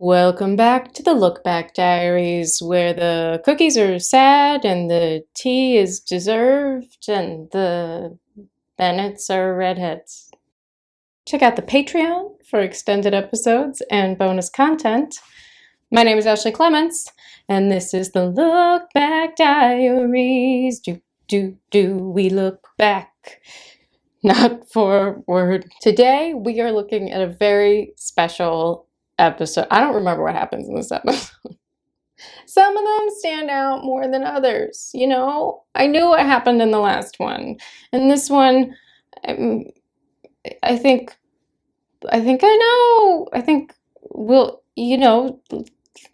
Welcome back to the Look Back Diaries, where the cookies are sad and the tea is deserved and the Bennets are redheads. Check out the Patreon for extended episodes and bonus content. My name is Ashley Clements, and this is the Look Back Diaries. We look back, not forward. Today we are looking at a very special episode. I don't remember what happens in this episode. Some of them stand out more than others, you know? I knew what happened in the last one. And this one, I think I know. I think we'll,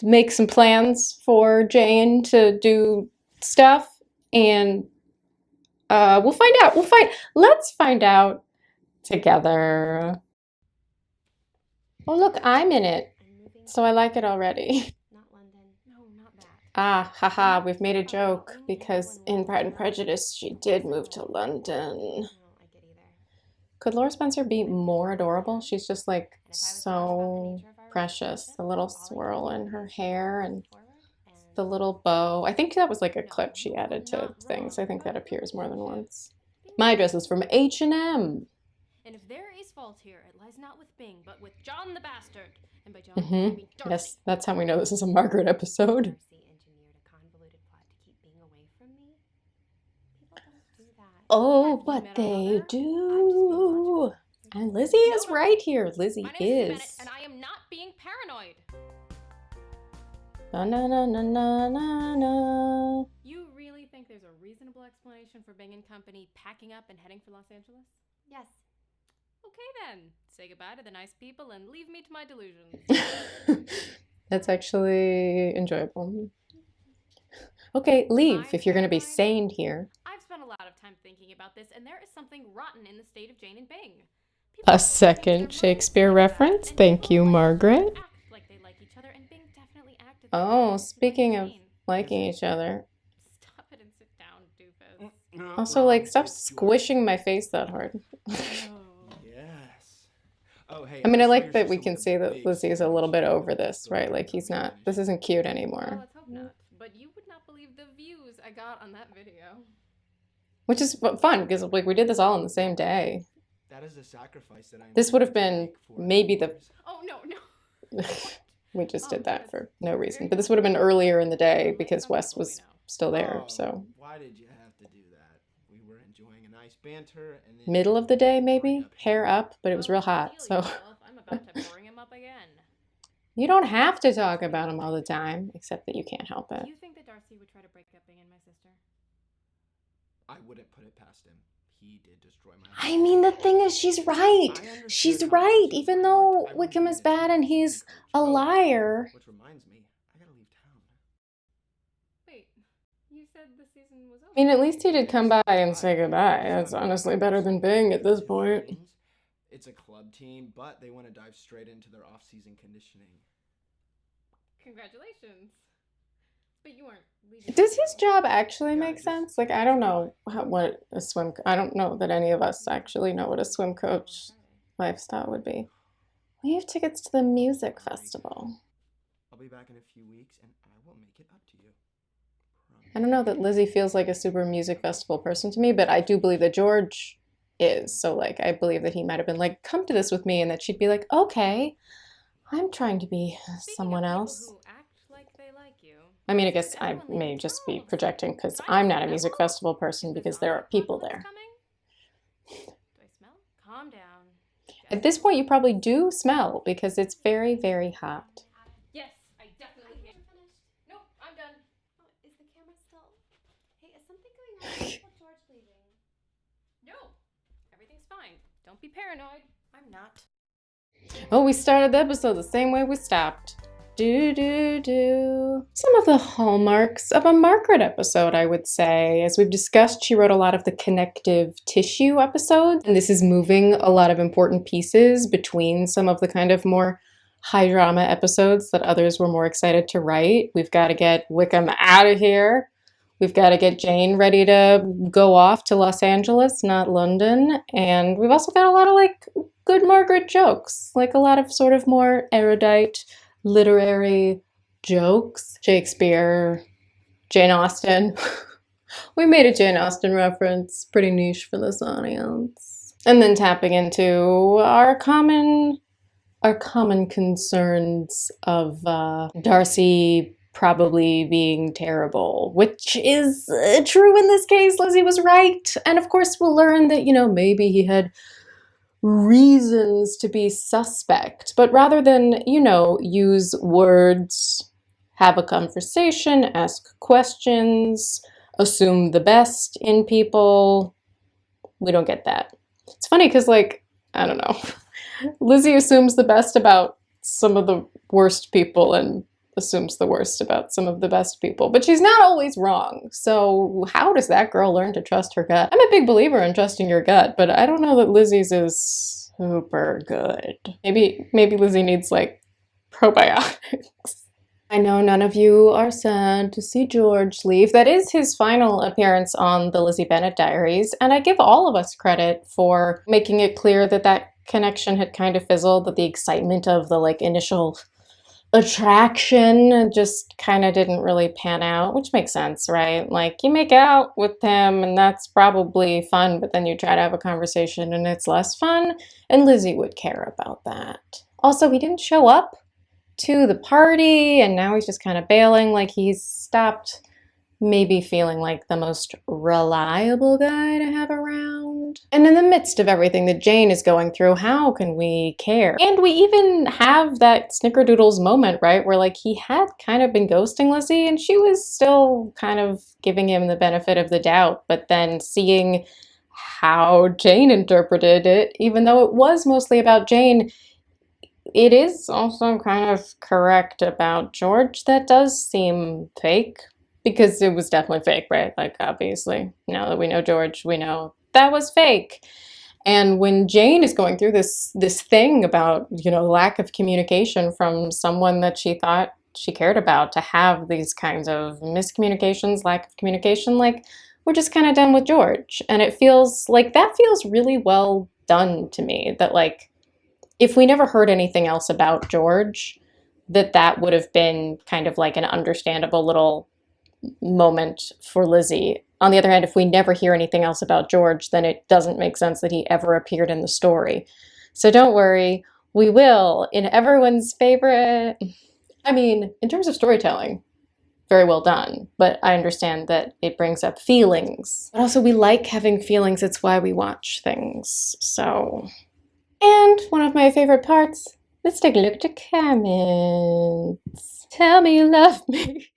make some plans for Jane to do stuff and we'll find out. Let's find out together. Oh, look, I'm in it. So I like it already. Not London. No, not that. Ah, haha, we've made a joke because in Pride and Prejudice she did move to London. I don't like it either. Could Laura Spencer be more adorable? She's just like so precious. The little swirl in her hair and the little bow. I think that was like a clip she added to things. I think that appears more than once. My dress is from H&M. And if there is fault here, it lies not with Bing, but with John the Bastard. And by John, I mean Darcy. Yes, that's how we know this is a Margaret episode. Darcy engineered a convoluted plot to keep Bing away from me. People don't do that. Oh, but they do. And Lizzie is right here. Lizzie My name is. Bennett, and I am not being paranoid. Na na na na na na na. You really think there's a reasonable explanation for Bing and company packing up and heading for Los Angeles? Yes. Okay then. Say goodbye to the nice people and leave me to my delusions. That's actually enjoyable. Okay, leave if you're going to be sane here. I've spent a lot of time thinking about this, and there is something rotten in the state of Jane and Bing. A second Shakespeare reference. Thank you, Margaret. Act like they like each other, and Bing definitely acted. Oh, speaking of liking each other. Stop it and sit down, doofus. Also, like, stop squishing my face that hard. I mean, I like that we can see that Lizzie is a little bit over this, right? Like, this isn't cute Well, anymore. let's hope not. But you would not believe the views I got on that video. Which is fun, because, like, we did this all on the same day. That is a sacrifice that This would have been maybe the... Oh, no. We just did that for no reason. But this would have been earlier in the day because Wes was still there, so... Why did you have to do that? We were enjoying a nice banter and then... Middle of the day, maybe? Hair up, but it was real hot, so... I'm about to bring him up again. You don't have to talk about him all the time, except that you can't help it. Do you think that Darcy would try to break up Bing and my sister? I wouldn't put it past him. He did destroy my... I mean, the thing is, she's right. She's right, even though Wickham is bad and he's a liar. Which reminds me, I gotta leave town. Wait, you said the season was over. I mean, at least he did come by and say goodbye. That's honestly better than Bing at this point. It's a club team, but they want to dive straight into their off-season conditioning. Congratulations. But you weren't leaving. Does his job actually make sense? Like, I don't know what a swim... I don't know that any of us actually know what a swim coach lifestyle would be. We have tickets to the music festival. I'll be back in a few weeks, and I will make it up to you. I don't know that Lizzie feels like a super music festival person to me, but I do believe that George is. So, like, I believe that he might have been like, come to this with me, and that she'd be like, okay, I'm trying to be someone else. Who act like they like you. I mean, I guess I may just be projecting because I'm not a music festival person because there are people there. Do I smell? Calm down. At this point, you probably do smell because it's very, very hot. Yes, I definitely can. Nope, I'm done. Oh, is the camera still? Hey, is something going on with George leaving? No, everything's fine. Don't be paranoid. I'm not. Oh, we started the episode the same way we stopped. Some of the hallmarks of a Margaret episode, I would say. As we've discussed, she wrote a lot of the connective tissue episodes, and this is moving a lot of important pieces between some of the kind of more high drama episodes that others were more excited to write. We've got to get Wickham out of here. We've got to get Jane ready to go off to Los Angeles, not London. And we've also got a lot of, like, good Margaret jokes, like a lot of sort of more erudite, literary jokes. Shakespeare, Jane Austen. We made a Jane Austen reference, pretty niche for this audience. And then tapping into our common concerns of Darcy probably being terrible, which is true in this case. Lizzie was right. And of course we'll learn that, maybe he had reasons to be suspect. But rather than, use words, have a conversation, ask questions, assume the best in people, we don't get that. It's funny because, I don't know, Lizzie assumes the best about some of the worst people and assumes the worst about some of the best people, but she's not always wrong. So how does that girl learn to trust her gut? I'm a big believer in trusting your gut, but I don't know that Lizzie's is super good. Maybe Lizzie needs probiotics. I know none of you are sad to see George leave. That is his final appearance on the Lizzie Bennet Diaries, and I give all of us credit for making it clear that connection had kind of fizzled, that the excitement of the initial attraction just kind of didn't really pan out, which makes sense, right? You make out with him and that's probably fun, but then you try to have a conversation and it's less fun, and Lizzie would care about that. Also, he didn't show up to the party and now he's just kind of bailing. He's stopped maybe feeling like the most reliable guy to have around. And in the midst of everything that Jane is going through, how can we care? And we even have that snickerdoodles moment, right? Where he had kind of been ghosting Lizzie and she was still kind of giving him the benefit of the doubt, but then seeing how Jane interpreted it, even though it was mostly about Jane, it is also kind of correct about George. That does seem fake. Because it was definitely fake, right? Obviously, now that we know George, we know that was fake. And when Jane is going through this thing about, lack of communication from someone that she thought she cared about, to have these kinds of miscommunications, lack of communication, we're just kind of done with George. And it feels that feels really well done to me, that if we never heard anything else about George, that would have been kind of an understandable little moment for Lizzie. On the other hand, if we never hear anything else about George, then it doesn't make sense that he ever appeared in the story. So don't worry, we will, in everyone's favorite, in terms of storytelling, very well done, but I understand that it brings up feelings. But also we like having feelings, it's why we watch things, so. And one of my favorite parts, let's take a look at the comments. Tell me you love me.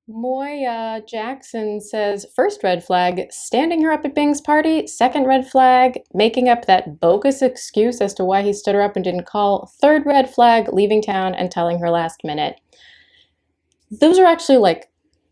Moya Jackson says, first red flag, standing her up at Bing's party. Second red flag, making up that bogus excuse as to why he stood her up and didn't call. Third red flag, leaving town and telling her last minute. Those are actually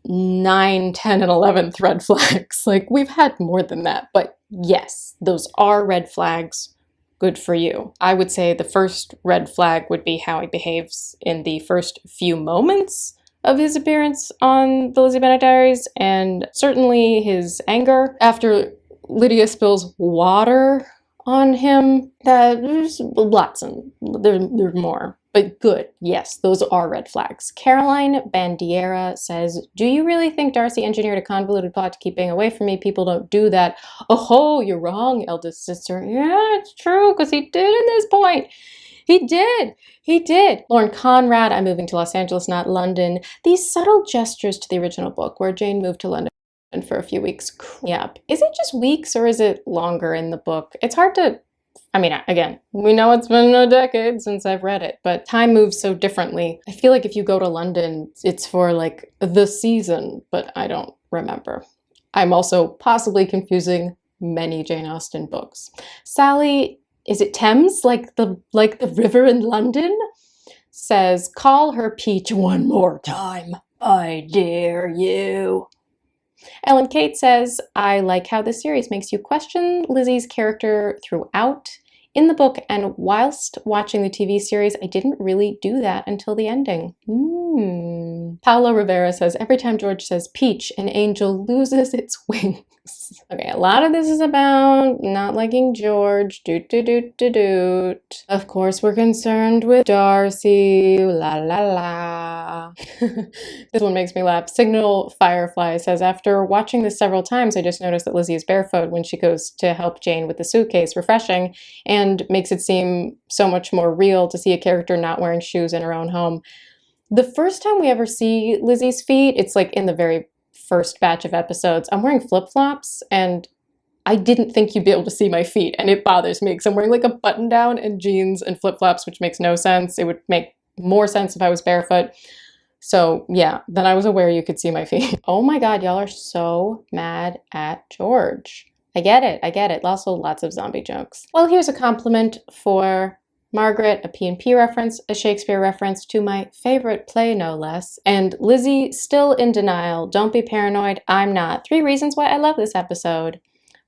9, 10, and 11th red flags. We've had more than that, but yes, those are red flags. Good for you. I would say the first red flag would be how he behaves in the first few moments of his appearance on the Lizzie Bennet Diaries, and certainly his anger after Lydia spills water on him. There's lots and there's more, but good. Yes, those are red flags. Caroline Bandiera says, do you really think Darcy engineered a convoluted plot to keep Bing away from me? People don't do that. Oh, you're wrong, eldest sister. Yeah, it's true, because he did at this point. He did. Lauren Conrad, I'm moving to Los Angeles, not London. These subtle gestures to the original book where Jane moved to London for a few weeks. Yep. Is it just weeks or is it longer in the book? It's hard to, again, we know it's been a decade since I've read it, but time moves so differently. I feel like if you go to London, it's for the season, but I don't remember. I'm also possibly confusing many Jane Austen books. Sally, is it Thames, like the river in London? Says, call her Peach one more time. I dare you. Ellen Kate says, I like how this series makes you question Lizzie's character throughout. in the book, and whilst watching the TV series, I didn't really do that until the ending. Paolo Rivera says, every time George says peach, an angel loses its wings. Okay, a lot of this is about not liking George. Doot, doot, doot, doot, doot. Of course, we're concerned with Darcy. La, la, la. This one makes me laugh. Signal Firefly says, after watching this several times, I just noticed that Lizzie is barefoot when she goes to help Jane with the suitcase. Refreshing, and makes it seem so much more real to see a character not wearing shoes in her own home. The first time we ever see Lizzie's feet, it's like in the very first batch of episodes, I'm wearing flip-flops, and I didn't think you'd be able to see my feet, and it bothers me because I'm wearing like a button-down and jeans and flip-flops, which makes no sense. It would make more sense if I was barefoot. So yeah, then I was aware you could see my feet. Oh my god, y'all are so mad at George. I get it. Also lots of zombie jokes. Well, here's a compliment for Margaret, a P&P reference, a Shakespeare reference to my favorite play, no less. And Lizzie, still in denial. Don't be paranoid, I'm not. 3 reasons why I love this episode.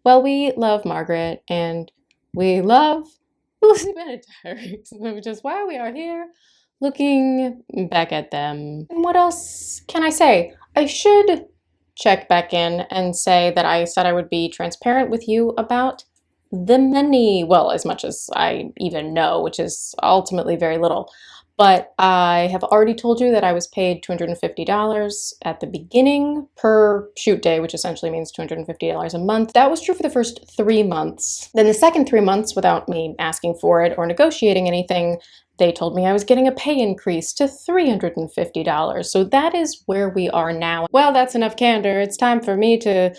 Well, we love Margaret, and we love Lizzie Bennet Diaries, which is why we are here, looking back at them. And what else can I say? I should check back in and say that I said I would be transparent with you about the money, well, as much as I even know, which is ultimately very little. But I have already told you that I was paid $250 at the beginning per shoot day, which essentially means $250 a month. That was true for the first 3 months. Then the second 3 months, without me asking for it or negotiating anything, they told me I was getting a pay increase to $350. So that is where we are now. Well, that's enough candor. It's time for me to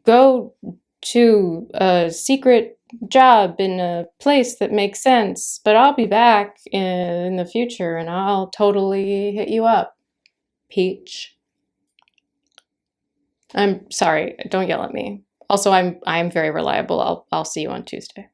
go to a secret job in a place that makes sense, but I'll be back in the future and I'll totally hit you up, Peach. I'm sorry, don't yell at me. Also, I'm very reliable. I'll see you on Tuesday.